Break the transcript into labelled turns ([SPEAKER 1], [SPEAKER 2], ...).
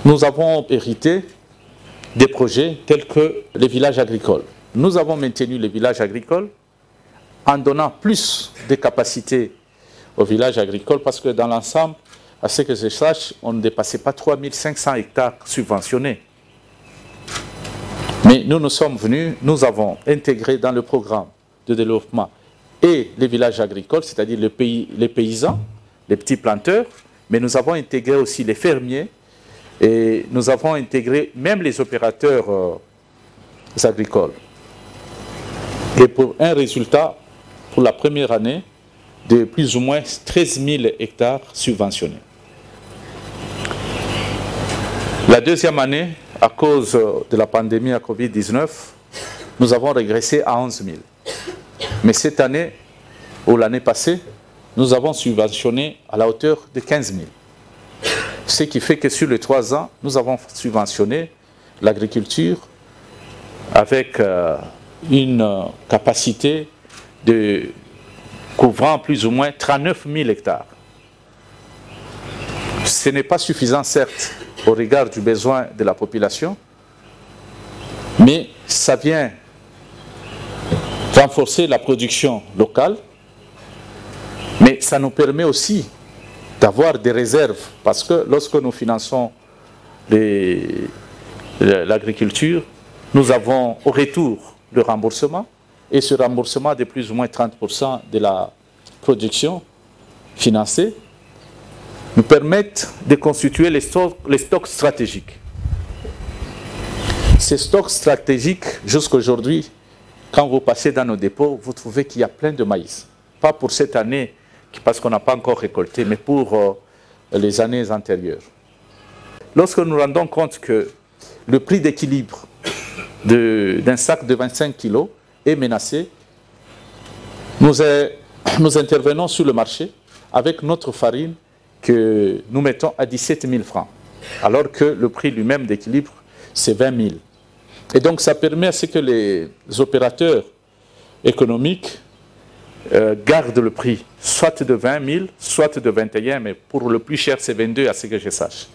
[SPEAKER 1] nous avons hérité des projets tels que les villages agricoles. Nous avons maintenu les villages agricoles en donnant plus de capacités aux villages agricoles parce que dans l'ensemble, à ce que je sache, on ne dépassait pas 3500 hectares subventionnés. Mais nous sommes venus, nous avons intégré dans le programme de développement et les villages agricoles, c'est-à-dire les paysans, les petits planteurs, mais nous avons intégré aussi les fermiers et nous avons intégré même les opérateurs agricoles. Et pour un résultat, pour la première année, de plus ou moins 13 000 hectares subventionnés. La deuxième année, à cause de la pandémie à Covid-19, nous avons régressé à 11 000. Mais cette année, ou l'année passée, nous avons subventionné à la hauteur de 15 000. Ce qui fait que sur les 3 ans, nous avons subventionné l'agriculture avec une capacité de couvrant plus ou moins 39 000 hectares. Ce n'est pas suffisant, certes, au regard du besoin de la population, mais ça vient renforcer la production locale, mais ça nous permet aussi d'avoir des réserves, parce que lorsque nous finançons l'agriculture, nous avons au retour le remboursement, et ce remboursement de plus ou moins 30% de la production financée nous permettent de constituer les stocks stratégiques. Ces stocks stratégiques, jusqu'à aujourd'hui, quand vous passez dans nos dépôts, vous trouvez qu'il y a plein de maïs. Pas pour cette année, parce qu'on n'a pas encore récolté, mais pour les années antérieures. Lorsque nous nous rendons compte que le prix d'équilibre d'un sac de 25 kg est menacé, nous intervenons sur le marché avec notre farine que nous mettons à 17 000 francs, alors que le prix lui-même d'équilibre, c'est 20 000. Et donc ça permet à ce que les opérateurs économiques gardent le prix, soit de 20 000, soit de 21 000, mais pour le plus cher, c'est 22 à ce que je sache.